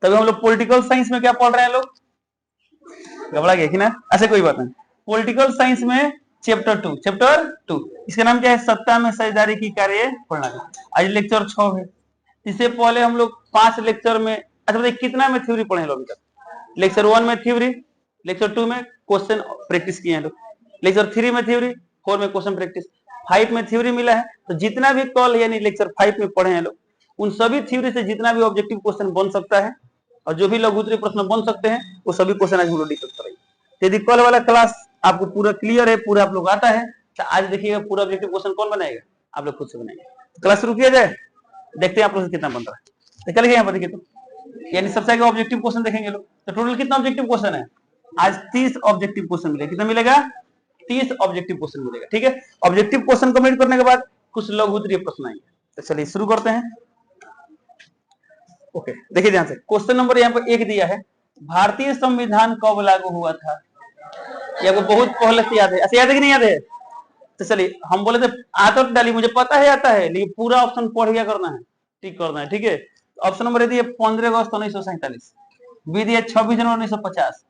तभी हम लोग पॉलिटिकल साइंस में क्या पढ़ रहे हैं लोग, घबरा गया कि ना, ऐसे कोई बात नहीं। पॉलिटिकल साइंस में चैप्टर टू इसका नाम क्या है, सत्ता में साझेदारी की कार्य प्रणाली। आज लेक्चर 6 है। इससे पहले हम लोग 5 लेक्चर में, अच्छा बताइए कितना में थ्योरी पढ़े लोग अभी तक। लेक्चर 1 में थ्योरी, लेक्चर 2 में क्वेश्चन प्रैक्टिस किए हैं लोग, लेक्चर 3 में थ्योरी, 4 में क्वेश्चन प्रैक्टिस, 5 में थ्योरी मिला है। तो जितना भी कल यानी लेक्चर 5 में पढ़े हैं लोग, उन सभी थ्योरी से जितना भी ऑब्जेक्टिव क्वेश्चन बन सकता है और जो भी लघु उत्तरीय प्रश्न बन सकते हैं वो सभी क्वेश्चन आज हम लोग डिस्कस करेंगे। यदि कल वाला क्लास आपको पूरा क्लियर है, पूरा आप लोग आता है, तो आज देखिएगा पूरा ऑब्जेक्टिव क्वेश्चन कौन बनाएगा, आप लोग खुद से बनाएंगे। क्लास शुरू किया जाए, देखते हैं आप लोग से कितना बन रहा है। तो चलिए यहाँ पर देखिए, तो यानी सबसे आगे ऑब्जेक्टिव क्वेश्चन देखेंगे लोग। तो टोटल कितना ऑब्जेक्टिव क्वेश्चन है आज, 30 ऑब्जेक्टिव क्वेश्चन मिलेगा। कितना मिलेगा, 30 ऑब्जेक्टिव क्वेश्चन मिलेगा। ठीक है, ऑब्जेक्टिव क्वेश्चन कंप्लीट करने के बाद कुछ लघु उत्तरीय प्रश्न आएंगे। तो चलिए शुरू करते हैं। ओके, देखिए ध्यान से, क्वेश्चन नंबर यहाँ पर 1 दिया है, भारतीय संविधान कब लागू हुआ था। ये आपको बहुत पहले से याद है, ऐसे याद है कि नहीं याद है। तो चलिए हम बोले थे आता तो डाली, मुझे पता है आता है, लेकिन पूरा ऑप्शन पढ़ क्या करना है, टिक करना है। ठीक है, ऑप्शन नंबर ए 15 अगस्त 1947, बी दिया 26 जनवरी 1950,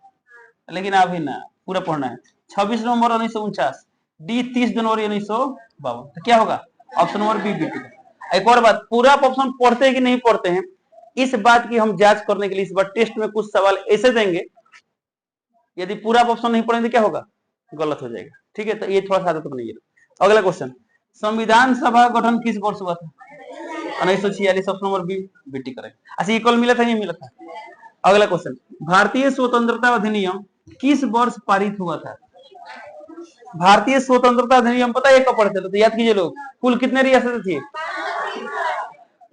लेकिन अभी ना पूरा पढ़ना है, 26 नवंबर 1949, डी 30 जनवरी 1952। तो क्या होगा, ऑप्शन नंबर बी बी। एक और बात, पूरा ऑप्शन पढ़ते हैं कि नहीं पढ़ते हैं, इस बात की हम जांच करने के लिए इस बार टेस्ट में कुछ सवाल ऐसे देंगे, यदि पूरा ऑप्शन नहीं पढ़ेंगे क्या होगा, गलत हो जाएगा। ठीक है, तो ये थोड़ा सा आदत बनाइए। अगला क्वेश्चन, संविधान सभा गठन किस वर्ष हुआ था, 1946, ऑप्शन नंबर बी बेटी करें। अच्छा ये कल मिला था, ये मिला था। अगला क्वेश्चन, भारतीय स्वतंत्रता अधिनियम किस वर्ष पारित हुआ था। भारतीय स्वतंत्रता अधिनियम पता है कब पढ़ते थे, तो याद कीजिए लोग, कुल कितने रियासतें थी,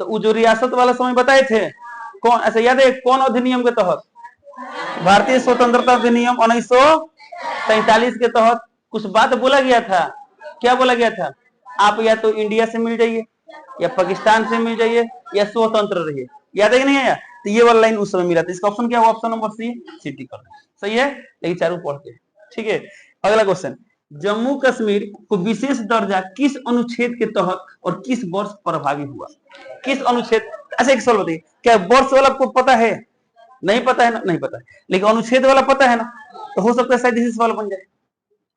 तो वो जो रियासत वाला समय बताए थे कौन, ऐसा याद है कौन अधिनियम के तहत, भारतीय स्वतंत्रता अधिनियम 1947 के तहत कुछ बात बोला गया था। क्या बोला गया था, आप या तो इंडिया से मिल जाइए या पाकिस्तान से मिल जाइए या स्वतंत्र रहिए। याद है कि नहीं है, तो ये वाला लाइन उस समय मिला था। इसका ऑप्शन क्या हुआ, ऑप्शन नंबर सी, सिटी कर सही है, लेकिन चारों पढ़ते हैं। ठीक है, अगला क्वेश्चन, जम्मू कश्मीर को विशेष दर्जा किस अनुच्छेद के तहत और किस वर्ष प्रभावी हुआ, किस अनुच्छेद। अच्छा एक सवाल बताइए, क्या वर्ष वाला आपको पता है, नहीं पता है ना, नहीं पता है, लेकिन अनुच्छेद वाला पता है ना, तो हो सकता है शायद इसी सवाल बन जाए।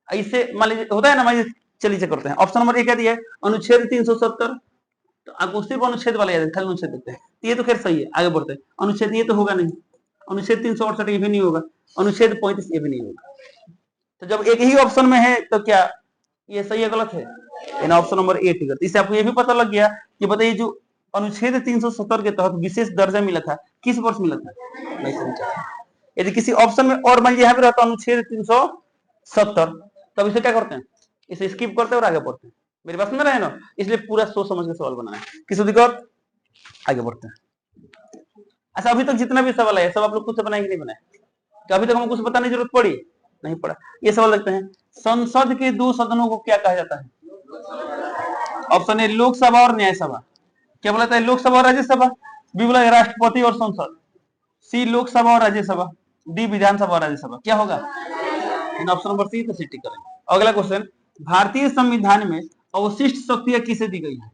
ऐसे मान लीजिए होता है ना, मान लीजिए चलिए से करते हैं। ऑप्शन नंबर 1 क्या दिया है, अनुच्छेद 370, तो आपको सिर्फ अनुच्छेद वाला याद है, खाली अनुच्छेद देखते हैं, ये तो खैर सही है, आगे बढ़ते हैं। अनुच्छेद ये तो होगा नहीं, अनुच्छेद 368 ये भी नहीं होगा, अनुच्छेद 35 ये भी नहीं होगा। तो जब एक ही ऑप्शन में है तो क्या ये सही है गलत है, ऑप्शन नंबर ए ठीक है। इससे आपको ये भी पता लग गया कि बताइए जो अनुच्छेद 370 के तहत विशेष दर्जा मिला था किस वर्ष मिला था, 1949। यदि किसी ऑप्शन में और मान लीजिए यहाँ पे रहता अनुच्छेद 370, तब इसे क्या करते हैं, इसे स्किप करते हैं और आगे बढ़ते हैं। मेरी बात सुन रहे हैं ना, इसलिए पूरा सोच समझ के सवाल बनाना है। किसी दिक्कत, आगे बढ़ते हैं। अच्छा अभी तक जितना भी सवाल है सब आप लोग खुद से बनाए कि नहीं बनाए, तो अभी तक हमको कुछ बताने की जरूरत पड़ी नहीं पड़ा। ये सवाल देखते हैं, संसद के 2 सदनों को क्या कहा जाता है। ऑप्शन ए लोकसभा और न्यायसभा। क्या बोला था, लोकसभा और राज्यसभा, बी बोला राष्ट्रपति और संसद, सी लोकसभा और राज्यसभा, डी विधानसभा और राज्यसभा। क्या होगा, ऑप्शन नंबर सी, तो सिटी करेंगे। अगला क्वेश्चन, भारतीय संविधान में अवशिष्ट शक्तियां किसे दी गई है,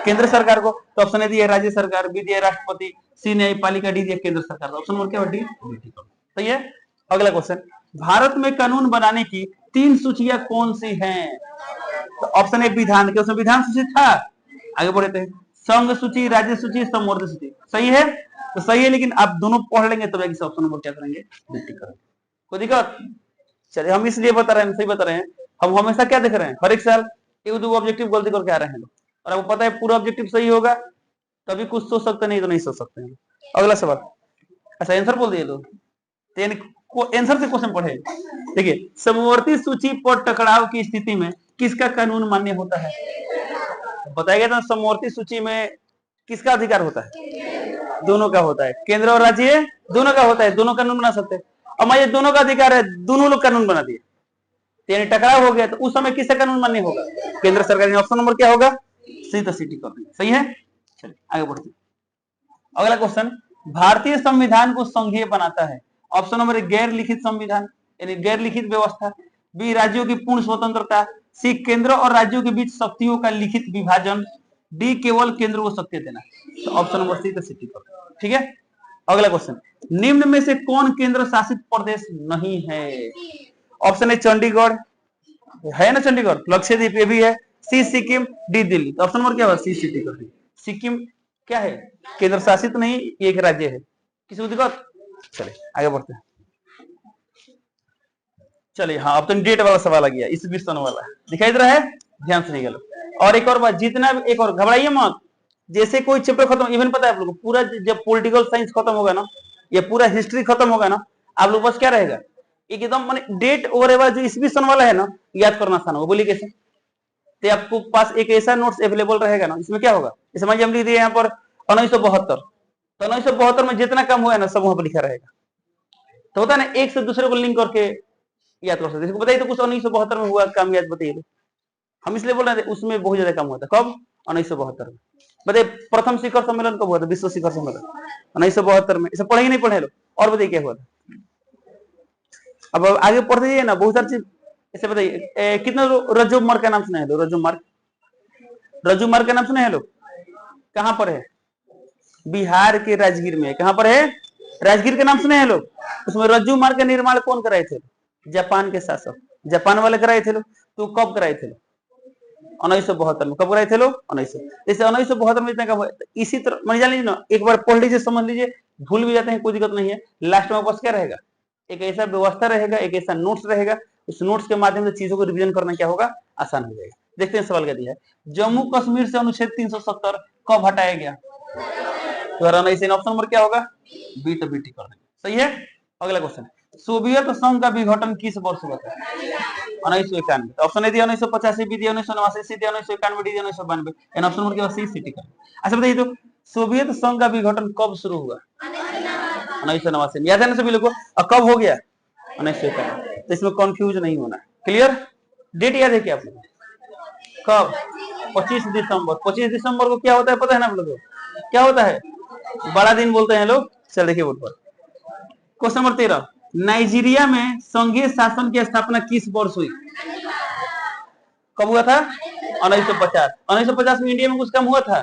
केंद्र सरकार को। तो ऑप्शन ए दिया राज्य सरकार, बी दिया राष्ट्रपति, सी न्यायपालिका, डी दिया केंद्र सरकार। ऑप्शन नंबर क्या है, डी सही है। अगला क्वेश्चन, भारत में कानून बनाने की 3 सूचियां कौन सी हैं। तो ऑप्शन ए विधान, के विधान सूची था, आगे बढ़ते हैं, संघ सूची, राज्य सूची, समवर्ती सूची। सही है, तो सही है, लेकिन आप दोनों पढ़ लेंगे तब तो ऑप्शन नंबर क्या करेंगे, कोई दिक्कत। चलिए हम इसलिए बता रहे हैं, सही बता रहे हैं, हम हमेशा क्या देख रहे हैं, हर एक साल 1-2 ऑब्जेक्टिव गलती करके आ रहे हैं लोग, और आपको पता है पूरा ऑब्जेक्टिव सही होगा तभी कुछ सोच सकते, नहीं तो नहीं सोच सकते हैं। अगला सवाल, अच्छा आंसर बोल दिए लोग, आंसर से क्वेश्चन पढ़े। देखिए, समवर्ती सूची पर टकराव की स्थिति में किसका कानून मान्य होता है, बताया गया था समवर्ती सूची में किसका अधिकार होता है, दोनों का होता है, केंद्र और राज्य दोनों का होता है, दोनों कानून बना सकते हैं। अब ये दोनों का अधिकार है, दोनों लोग कानून बना दिए, यानी टकराव हो गया, तो उस समय किसका कानून मान्य होगा, केंद्र सरकार। ऑप्शन नंबर क्या होगा, सी, तो सिटी कर देंगे, सही है। चलिए आगे बढ़ते हैं। अगला क्वेश्चन, भारतीय संविधान को संघीय बनाता है। ऑप्शन नंबर ए गैर लिखित संविधान, यानी गैर लिखित व्यवस्था, बी राज्यों की पूर्ण स्वतंत्रता, सी केंद्र और राज्यों के बीच शक्तियों का लिखित विभाजन, डी केवल केंद्र को शक्ति देना। तो ऑप्शन नंबर सी, तो सिटी कर, ठीक है। अगला क्वेश्चन, निम्न में से कौन केंद्र शासित प्रदेश नहीं है? ऑप्शन ए चंडीगढ़, है ना चंडीगढ़, लक्षद्वीप ये भी है, सी सिक्किम, डी दिल्ली। तो ऑप्शन नंबर क्या होगा? सी सिटी। सिक्किम क्या है? केंद्र शासित नहीं, ये एक राज्य है। किसी को दिक्कत? चलिए आगे बढ़ते हैं। चलिए हाँ, अब तो डेट वाला सवाल आ गया, इस विषय वाला दिखाई दे रहा है, ध्यान से निकालो। और एक और बात, जितना एक और घबराइए मत, जैसे कोई चैप्टर खत्म, इवन पता है आप लोगों को, पूरा जब पॉलिटिकल साइंस खत्म होगा ना, या पूरा हिस्ट्री खत्म होगा ना, आप लोग बस क्या रहेगा, एकदम माने डेट और जो इस विषय वाला है ना, याद करना आसान होगा। बोलिए कैसे? तो आपको पास एक ऐसा नोट्स अवेलेबल रहेगा ना, इसमें क्या होगा, जैसे मान हम लिख दिए यहाँ पर 1972, तो 1972 में जितना कम हुआ है ना, सब वहां पर लिखा रहेगा। तो होता है ना, एक से दूसरे को लिंक करके याद कर सकते। बताइए तो कुछ 1972 में हुआ काम, याद बताइए। हम इसलिए बोल रहे थे उसमें बहुत ज्यादा कम हुआ था। कब? 1972 में। बताइए प्रथम शिखर सम्मेलन कब हुआ था? विश्व शिखर सम्मेलन 1972 में। इसे पढ़े ही नहीं पढ़े लोग? और बताइए क्या हुआ था? अब आगे पढ़ते जाइए ना, बहुत सारी चीज। ऐसे बताइए, कितना रज्जु मार्ग का नाम सुना है लोग? रज्जु मार्ग, रज्जु मार्ग का नाम सुना है लोग? कहां पर है? बिहार के राजगीर में। कहां पर है? राजगीर के नाम सुने हैं लोग? उसमें रज्जु मार्ग का निर्माण कौन कराए थे? जापान के शासक, जापान वाले कराए थे लोग। तो कब कराए थे? 1972 में। कब कराए थे लोग? 1972 में। इतना कब? इसी तरह मान जान लीजिए ना, एक बार पढ़ लीजिए, समझ लीजिए, भूल भी जाते हैं कोई दिक्कत नहीं है। लास्ट में बस क्या रहेगा, एक ऐसा व्यवस्था रहेगा, एक ऐसा नोट्स रहेगा, उस नोट्स के माध्यम से चीजों को रिवीजन करना क्या होगा, आसान हो जाएगा। देखते हैं सवाल क्या दिया है। जम्मू कश्मीर से अनुच्छेद 370 कब हटाया गया? ऑप्शन नंबर क्या होगा? बी। तो बीटी कर देंगे, सही है। अगला क्वेश्चन, सोवियत संघ का विघटन किस वर्ष हुआ था? 1991। ऑप्शन ए दिया 1985, बी दिया 1989, सी दिया 1991, डी दिया 1992। एन ऑप्शन नंबर क्या होगा? सी सिटी कर। अच्छा बताइए तो, सोवियत संघ का विघटन कब शुरू हुआ? 1989। याद है ना सभी लोगों को? और कब हो गया? 1991। तो इसमें कंफ्यूज नहीं होना, क्लियर? डेट याद है क्या आप लोग? कब? 25 दिसंबर। 25 दिसंबर को क्या होता है पता है ना आप लोगों को? क्या होता है? बड़ा दिन बोलते हैं लोग। चल देखिए बोर्ड पर, क्वेश्चन नंबर 13, नाइजीरिया में संघीय शासन की स्थापना किस वर्ष हुई? कब हुआ था? 1950। 1950 में इंडिया में कुछ काम हुआ था?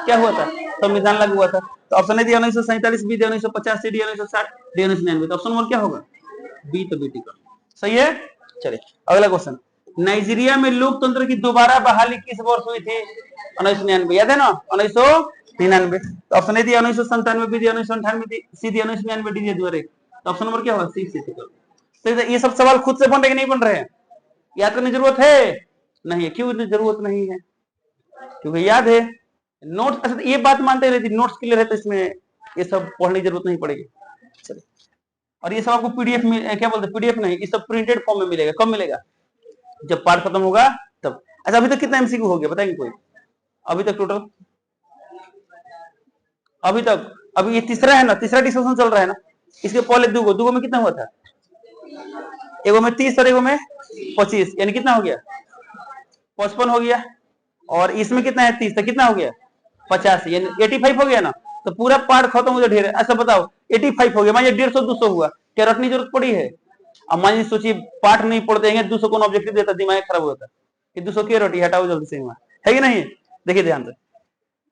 क्या हुआ था? संविधान लागू हुआ था। तो ऑप्शन ए दिया 1947, बी दिया 1950, सी दिया 1960, डी 1999। तो ऑप्शन नंबर क्या होगा? बी। तो बीटी का सही है। चलिए अगला क्वेश्चन, नाइजीरिया में लोकतंत्र की दोबारा बहाली किस वर्ष हुई थी? 1999। याद है ना? 1999। तो ऑप्शन ए दिया 1997, बी दिया 1998, सी दिया 1999, डी दिया 2001। तो ऑप्शन नंबर क्या होगा? सी सी। तो ये सब सवाल खुद से बन रहे कि नहीं बन रहे हैं? याद करने की जरूरत है? नहीं है। क्यों जरूरत नहीं है? क्योंकि याद है नोट्स। अच्छा ये बात मानते हैं, नोट्स क्लियर है तो इसमें ये सब पढ़ने की जरूरत नहीं पड़ेगी। चलिए, और ये सब आपको पीडीएफ में, क्या बोलते हैं, पीडीएफ नहीं, ये सब प्रिंटेड फॉर्म में मिलेगा। कब मिलेगा? जब पार्ट खत्म होगा तब। अच्छा अभी तक कितना एमसीक्यू हो गया बताएंगे कोई? अभी तक टोटल, अभी तक, अभी ये तीसरा है ना, तीसरा डिस्कशन चल रहा है ना। इसके पहले दूगो में कितना हुआ था? एगो में 30 और एगो में 25, यानी कितना हो गया? 55 हो गया। और इसमें कितना है? 30, तो कितना हो गया? 50, यानी 85 हो गया ना। तो पूरा पार्ट खत्म हो गया, ढेर। ऐसा बताओ 85 हो गया, मान 150 200 हुआ, क्या रटने की जरूरत पड़ी है? अब मान सोचिए पार्ट नहीं पढ़ते हैं, 200 कौन ऑब्जेक्टिव देता, दिमाग खराब होता कि 200 की रोटी हटाओ जल्दी से, है कि नहीं? देखिए ध्यान से,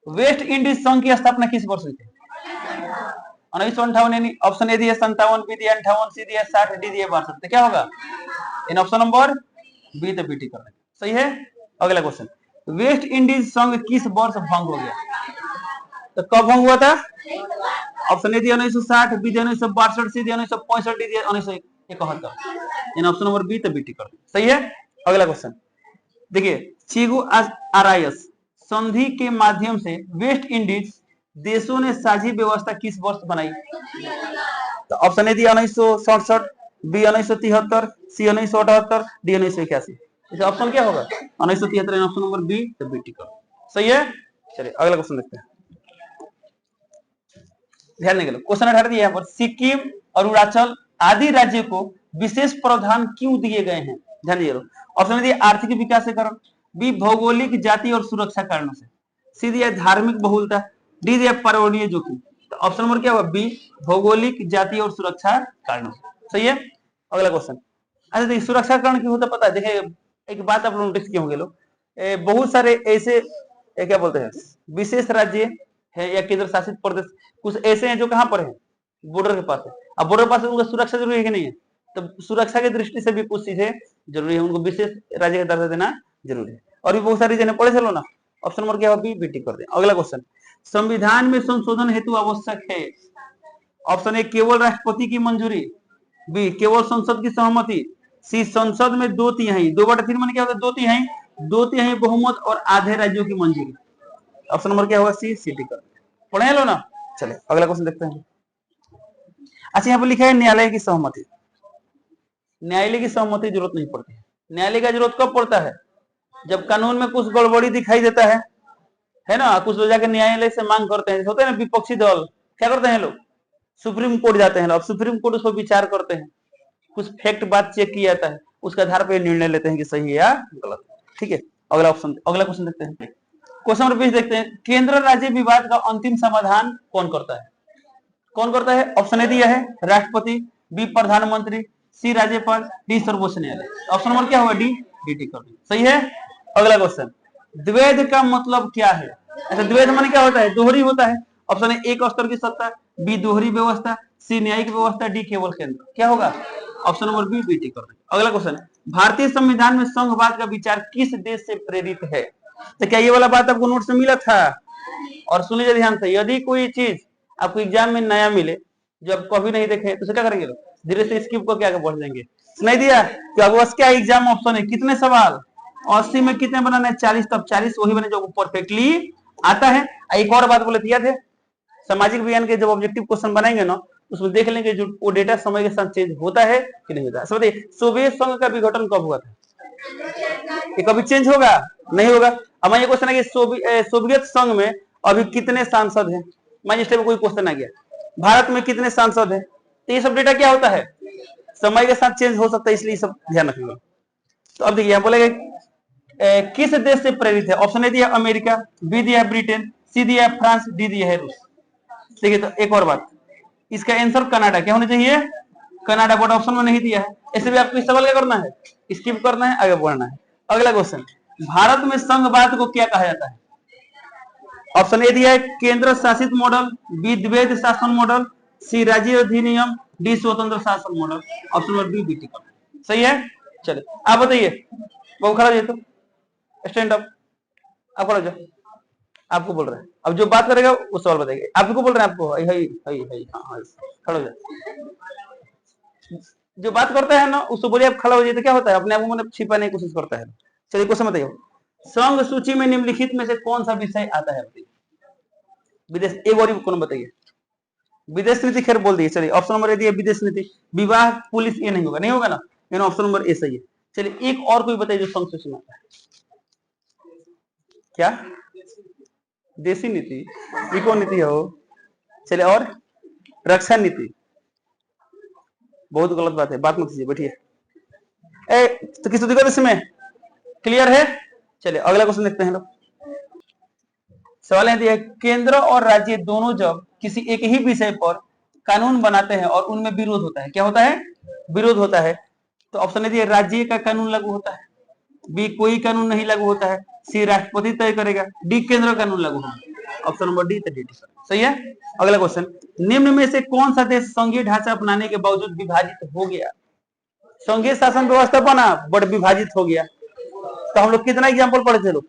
वेस्ट इंडीज संघ की स्थापना किस वर्ष हुई थी? 1958। यानी ऑप्शन ए दिया 57, बी दिया 58, सी दिया 60, डी दिया 62। तो क्या होगा? इन ऑप्शन नंबर बी। तो बीटी कर देंगे, सही है। अगला क्वेश्चन, वेस्ट इंडीज संघ किस वर्ष भंग हो गया? तो कब भंग हुआ था? ऑप्शन ए दिया 1960, बी दिया 1962, सी दिया 1965, डी दिया 1971। इन ऑप्शन नंबर बी। तो बीटी कर देंगे, सही है। अगला क्वेश्चन देखिए, चिगु आरायस संधि के माध्यम से वेस्ट इंडीज देशों ने साझी व्यवस्था किस वर्ष बनाई? तो ऑप्शन ए दिया 1967, बी 1973, सी 1978, डी 1981। इसे ऑप्शन क्या होगा? 1973। Option number B. तो बीटी का सही है। चलिए अगला क्वेश्चन देखते हैं, ध्यान देंगे लोग। क्वेश्चन 18 दिया यहाँ पर, सिक्किम, अरुणाचल आदि राज्य को विशेष प्रावधान क्यों दिए गए हैं? ध्यान दीजिए। ऑप्शन दिया आर्थिक विकास के कारण, बी भौगोलिक, जाति और सुरक्षा कारणों से, सी दिया धार्मिक बहुलता, डी दिया पर्यावरणीय जोखिम। तो ऑप्शन नंबर क्या होगा? बी भौगोलिक, जाति और सुरक्षा कारणों से, सही है। अगला क्वेश्चन, अच्छा देखिए सुरक्षा कारण क्यों होता पता है? देखिए एक बात आप लोग नोटिस किए होंगे लोग, बहुत सारे ऐसे क्या बोलते हैं विशेष राज्य है या केंद्र शासित प्रदेश कुछ ऐसे हैं जो कहां पर है? बॉर्डर के पास है। अब बॉर्डर के पास उनका सुरक्षा जरूरी है कि नहीं है? तो सुरक्षा की दृष्टि से भी कुछ चीजें जरूरी है, उनको विशेष राज्य का दर्जा देना जरूरी है। और भी बहुत सारी चीजें पढ़े चलो ना। ऑप्शन नंबर क्या होगी? बी टिक कर दें। अगला क्वेश्चन, संविधान में संशोधन हेतु आवश्यक है। ऑप्शन ए केवल राष्ट्रपति की मंजूरी, बी केवल संसद की सहमति, सी संसद में 2/3, 2/3 माने क्या होता है? 2/3, 2/3 बहुमत और आधे राज्यों की मंजूरी। ऑप्शन नंबर क्या होगा? सी टिक कर दें। पढ़े लो ना। चले अगला क्वेश्चन देखते हैं। अच्छा यहाँ पर लिखा है न्यायालय की सहमति। न्यायालय की सहमति जरूरत नहीं पड़ती है। न्यायालय का जरूरत कब पड़ता है? जब कानून में कुछ गड़बड़ी दिखाई देता है ना, कुछ लोग जाके न्यायालय से मांग करते हैं, होते हैं ना विपक्षी दल, क्या करते हैं लोग? सुप्रीम कोर्ट जाते हैं। अब सुप्रीम कोर्ट उसको विचार करते हैं, कुछ फैक्ट बात चेक किया जाता है, उसके आधार पर निर्णय लेते हैं कि सही है या गलत। ठीक है, अगला क्वेश्चन देखते हैं। क्वेश्चन नंबर 20 देखते हैं। केंद्र राज्य विवाद का अंतिम समाधान कौन करता है? कौन करता है? ऑप्शन ए दिया है राष्ट्रपति, बी प्रधानमंत्री, सी राज्यपाल, डी सर्वोच्च न्यायालय। ऑप्शन नंबर क्या होगा? डी टिक कर दीजिए। सही है। अगला क्वेश्चन, द्वैध का मतलब क्या है? ऐसा द्वैध माने क्या होता है? दोहरी होता है। ऑप्शन ए एक स्तर की सत्ता, बी दोहरी व्यवस्था, सी न्यायिक व्यवस्था, डी केवल केंद्र। क्या होगा? ऑप्शन नंबर बी टिक कर दीजिए। अगला क्वेश्चन, भारतीय संविधान में संघवाद का विचार किस देश से प्रेरित है? तो क्या ये वाला बात आपको नोट्स में मिला था? और सुनिए ध्यान से, यदि कोई चीज आपको एग्जाम में नया मिले जो आप कभी नहीं देखे तो क्या करेंगे? धीरे से स्किप को क्या बढ़ जाएंगे। सुनाई दिया कि आपको बस क्या एग्जाम ऑप्शन है, कितने सवाल 80 में कितने बनाने? 40, तब 40 वही बने जो परफेक्टली आता है। एक और बात बोले याद है, सामाजिक विज्ञान के जब ऑब्जेक्टिव क्वेश्चन बनाएंगे ना, उसमें देख लेंगे जो वो डेटा समय के साथ चेंज होता है कि नहीं होता। समझिए सोवियत संघ का विघटन कब हुआ था? ये कभी चेंज होगा? नहीं होगा। अब ये क्वेश्चन है कि सोवियत संघ में अभी कितने सांसद हैं? मान लीजिए कोई क्वेश्चन आ गया, भारत में कितने सांसद हैं? तो ये सब डेटा क्या होता है? समय के साथ चेंज हो सकता है, इसलिए सब ध्यान रखिएगा। तो अब देखिए बोलेंगे किस देश से प्रेरित है? ऑप्शन ए दिया अमेरिका, बी दिया ब्रिटेन, सी दिया फ्रांस, डी दिया है रूस। देखिए तो एक और बात, इसका आंसर कनाडा क्या होना चाहिए? कनाडा, बट ऑप्शन में नहीं दिया है। ऐसे भी आपको इस सवाल क्या करना है? स्किप करना है, आगे बढ़ना है। अगला क्वेश्चन, भारत में संघवाद को क्या कहा जाता है? ऑप्शन ए दिया है केंद्र शासित मॉडल, बी द्वैध शासन मॉडल, सी राज्य अधिनियम, डी स्वतंत्र शासन model. Option number B tick. सही है। चलिए आप बताइए, वो खड़ा हो तो स्टैंड अप, आप खड़ा हो जाओ। आपको बोल रहे हैं, अब जो बात करेगा वो सवाल बताएगा। आपको बोल रहे हैं, आपको खड़ा हो जाए। जो बात करता है ना उसको बोलिए आप खड़ा हो जाइए, तो क्या होता है? अपने आप को मतलब छिपाने की कोशिश करता है। चलिए क्वेश्चन बताइए, संघ सूची में निम्नलिखित में से कौन सा विषय आता है? विदेश, एक और कौन बताइए? विदेश नीति खैर बोल दिए। चलिए ऑप्शन नंबर ए दिए विदेश नीति, विवाह, पुलिस, ये नहीं होगा, नहीं होगा ना, ऑप्शन नंबर ए सही है। चलिए एक और कोई बताइए जो संघ सूची में आता है। क्या? देशी नीति, ये कौन नीति है वो? चलिए और रक्षा नीति, बहुत गलत बात है, बात मत कीजिए, बैठिए। तो किस दिक्कत इसमें? क्लियर है। चलिए अगला क्वेश्चन देखते हैं लोग। सवाल है केंद्र और राज्य दोनों जब किसी एक ही विषय पर कानून बनाते हैं और उनमें विरोध होता है, क्या होता है? विरोध होता है, तो ऑप्शन है राज्य का कानून लागू होता है, बी कोई कानून नहीं लागू होता है, सी राष्ट्रपति तय करेगा, डी केंद्र कानून लागू होगा। ऑप्शन नंबर डी डी सही है। अगला क्वेश्चन, निम्न में से कौन सा देश संघीय ढांचा अपनाने के बावजूद विभाजित हो गया? संघीय शासन व्यवस्था बना बट विभाजित हो गया। तो हम लोग कितना एग्जाम्पल पढ़े थे लोग?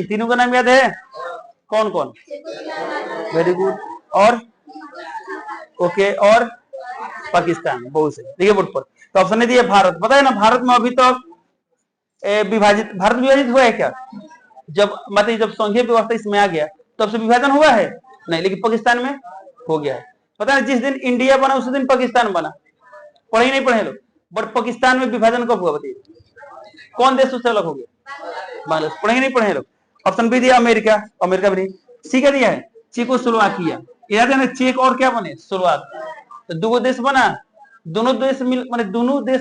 तीनों का नाम याद है? कौन कौन? Very good. और ओके, और पाकिस्तान, बहुत सही। देखिए बोर्ड पर, तो ऑप्शन दिया भारत। पता है ना भारत में अभी तक भारत विभाजित हुआ है क्या? जब मतलब जब संघीय व्यवस्था इसमें आ गया तब से विभाजन हुआ है? नहीं, लेकिन पाकिस्तान में हो गया है। पता है जिस दिन इंडिया बना उसी दिन पाकिस्तान बना। पढ़े ही नहीं पढ़े लोग, बट पाकिस्तान में विभाजन कब हुआ बताइए? कौन देश उससे अलग हो गया? बांग्लादेश। पढ़े ही नहीं पढ़े लोग। ऑप्शन बी दिया अमेरिका, अमेरिका भी नहीं। सी क्या दिया है? चेकोस्लोवाकिया। याद है ना, चेक और क्या बने? स्लोवाक। तो दो देश बना, दोनों देश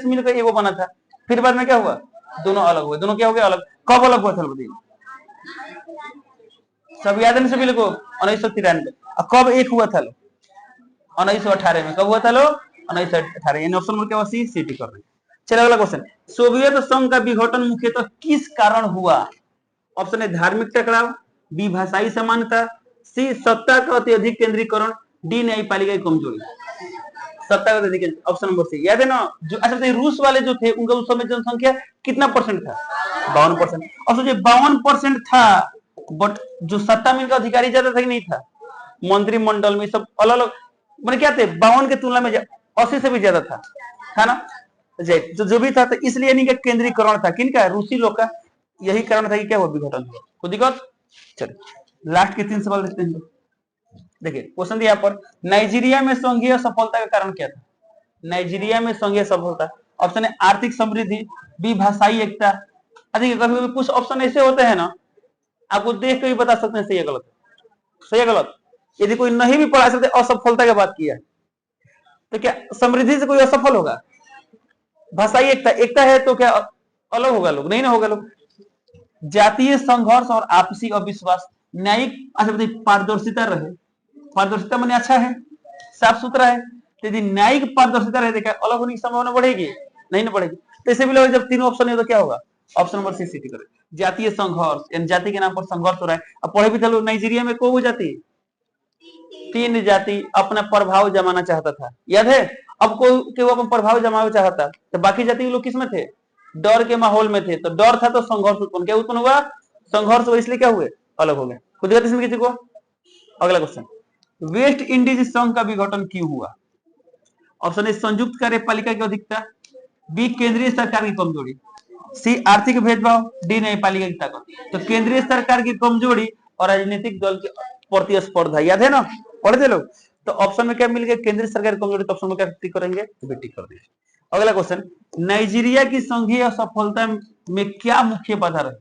मिलकर एगो बना था, फिर बाद में क्या हुआ? दोनों अलग हुए। दोनों क्या हो गया? अलग। कब अलग हुआ था बताइए? सब याद है सभी लोगों? 1993। कब एक हुआ था? 1918 में। कब हुआ था? 1918। यानी ऑप्शन नंबर क्या हुआ? सी टी कर रहे हैं। चलिए अगला क्वेश्चन, सोवियत संघ का विघटन मुख्यतः किस कारण हुआ? ऑप्शन ए धार्मिक टकराव, बी भाषाई समानता, सी सत्ता का अत्यधिक केंद्रीकरण, डी न्यायपालिका की कमजोरी। सत्ता का देखिए ऑप्शन नंबर सी याद है ना। जो अच्छा रूस वाले जो थे उनका उस समय जनसंख्या कितना परसेंट था? 52%। और सोचिए 52% था, बट जो सत्ता में इनका अधिकारी ज्यादा था कि नहीं था? मंत्रिमंडल में सब अलग अलग मैंने क्या थे 52 की तुलना में 80 से भी ज्यादा था ना। जो भी था तो इसलिए इनका केंद्रीकरण था किनका? रूसी लोग का। यही कारण था कि क्या हुआ विघटन हुआ। कोई दिक्कत? चलिए लास्ट के 3 सवाल देखते हैं। देखिए क्वेश्चन दिया पर नाइजीरिया में संघीय सफलता का कारण क्या था? नाइजीरिया में संघीय सफलता ऑप्शन है आर्थिक समृद्धि, बी भाषाई एकता। देखिए कभी कुछ ऑप्शन ऐसे होते हैं ना आपको देख के ही बता सकते हैं सही है गलत, सही है गलत। यदि कोई नहीं भी पढ़ा सकते असफलता की बात किया तो क्या समृद्धि से कोई असफल होगा? भाषाई एकता, एकता है तो क्या अलग होगा लोग? नहीं ना होगा लोग। जातीय संघर्ष और आपसी अविश्वास, न्यायिक अच्छा बताइए पारदर्शिता रहे। पारदर्शिता माने अच्छा है, साफ सुथरा है। यदि न्यायिक पारदर्शिता रहे तो अलग होने की संभावना बढ़ेगी? नहीं ना बढ़ेगी। तो ऐसे भी लोग जब तीनों ऑप्शन है तो क्या होगा? ऑप्शन नंबर सी सिटी करें। जातीय संघर्ष यानी जाति के नाम पर संघर्ष हो रहा है। अब पढ़े भी चलो नाइजीरिया में को जाति 3 जाति अपना प्रभाव जमाना चाहता था, याद है। अब कोई वो अपना प्रभाव जमाना चाहता तो बाकी जाति के लोग किस में थे? डर के माहौल में थे। तो डर था तो संघर्ष उत्पन्न, क्या उत्पन्न हुआ? संघर्ष हुआ, इसलिए क्या हुए? अलग हो गए। कुछ दिक्कत इसमें किसी को? अगला क्वेश्चन, वेस्ट इंडीज संघ का विघटन क्यों हुआ? ऑप्शन ए संयुक्त कार्यपालिका की अधिकता, बी केंद्रीय सरकार की कमजोरी, सी आर्थिक भेदभाव, डी न्यायपालिका की ताकत। तो केंद्रीय सरकार की कमजोरी और राजनीतिक दल की प्रतिस्पर्धा, याद है ना, पढ़े थे लोग। तो ऑप्शन में क्या मिल गया? केंद्रीय सरकार की कमजोरी। तो ऑप्शन में क्या टिक करेंगे? टिक कर दीजिए। अगला क्वेश्चन, नाइजीरिया की संघीय सफलता में क्या मुख्य बाधा रही?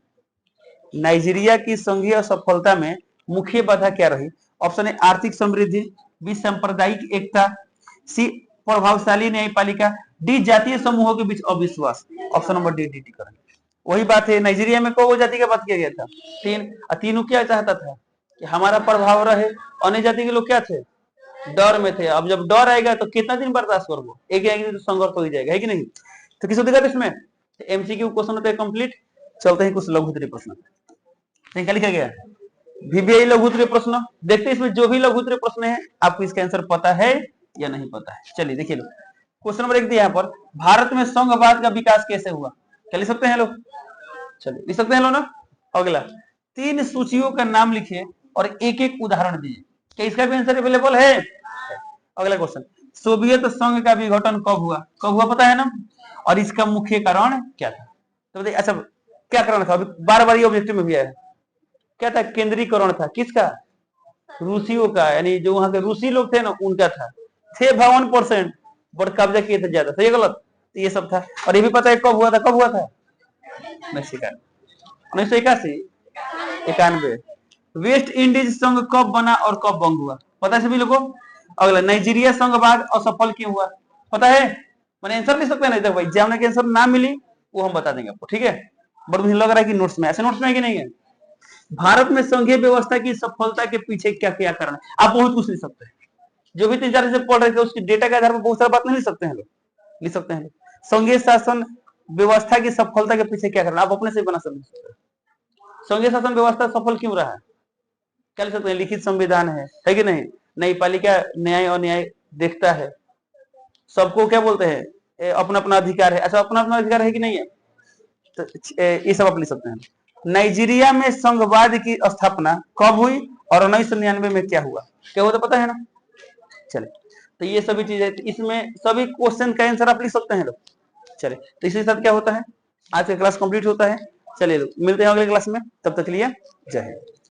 नाइजीरिया की संघीय सफलता में मुख्य बाधा क्या रही? ऑप्शन ए आर्थिक समृद्धि, बी सांप्रदायिक एकता, सी प्रभावशाली न्यायपालिका, डी जातीय समूहों के बीच अविश्वास। ऑप्शन नंबर डी टी करेंगे। वही बात है, नाइजीरिया में को जाति का बात किया गया था 3, तीनों क्या चाहता था कि हमारा प्रभाव रहे। अन्य जाति के लोग क्या थे? डर में थे। अब जब डर आएगा तो कितना दिन बर्दाश्त करोगे? एक दिन तो संघर्ष हो ही जाएगा, है कि नहीं। तो किस दिक्कत इसमें? एमसीक्यू क्वेश्चन होते हैं कंप्लीट। चलते हैं कुछ लघु उत्तरीय प्रश्न। क्या लिखा गया? वीबीआई लघु उत्तरीय प्रश्न। देखते हैं इसमें जो भी लघु उत्तरीय प्रश्न है आपको इसका आंसर पता है या नहीं पता है। चलिए देखिए लो, क्वेश्चन नंबर 1 दिया यहाँ पर, भारत में संघवाद का विकास कैसे हुआ? क्या लिख सकते हैं लोग? चलिए लिख सकते हैं लोग ना। अगला, 3 सूचियों का नाम लिखिए और एक एक उदाहरण दीजिए। क्या इसका भी आंसर अवेलेबल है? अगला क्वेश्चन, सोवियत संघ का विघटन कब हुआ? कब हुआ पता है ना, और इसका मुख्य कारण क्या था? तो बताइए। अच्छा क्या कारण था? अभी बार बार ये ऑब्जेक्टिव में भी आया, क्या था? केंद्रीकरण था। किसका? रूसियों का, यानी जो वहां के रूसी लोग थे ना उनका था। थे 52%, बट कब्जा किए थे ज्यादा। सही गलत? तो ये सब था। और ये भी पता है कब हुआ था? कब हुआ था? 1991। वेस्ट इंडीज संघ कब बना और कब भंग हुआ? पता है सभी लोगों? अगला, नाइजीरिया संघवाद असफल क्यों हुआ? पता है? मैंने आंसर नहीं सकते नहीं भाई, एग्जाम के आंसर ना मिली वो हम बता देंगे आपको, ठीक है। बट मुझे लग रहा है कि नोट्स में, ऐसे नोट्स में है कि नहीं है? भारत में संघीय व्यवस्था की सफलता के पीछे क्या क्या कारण है? आप बहुत कुछ लिख सकते हैं। जो भी 3-4 से पढ़ रहे थे उसकी डेटा के आधार पर बहुत सारा बात नहीं लिख सकते हैं लोग, लिख सकते हैं। संघीय शासन व्यवस्था की सफलता के पीछे क्या कारण? आप अपने से बना सकते हैं। संघीय शासन व्यवस्था सफल क्यों रहा है? क्या लिख सकते हैं? लिखित संविधान है कि नहीं? न्यायपालिका न्याय और न्याय देखता है। सबको क्या बोलते हैं? अपना अपना अधिकार है। अच्छा अपना अपना अधिकार है कि नहीं है? तो ये सब आप लिख सकते हैं। नाइजीरिया में संघवाद की स्थापना कब हुई और 1999 में क्या हुआ? क्या हुआ तो पता है ना। चले तो ये सभी चीजें, इसमें सभी क्वेश्चन का आंसर आप लिख सकते हैं लोग। चले तो इसी के साथ क्या होता है, आज का क्लास कंप्लीट होता है। चलिए मिलते हैं अगले क्लास में, तब तक के लिए जय हिंद।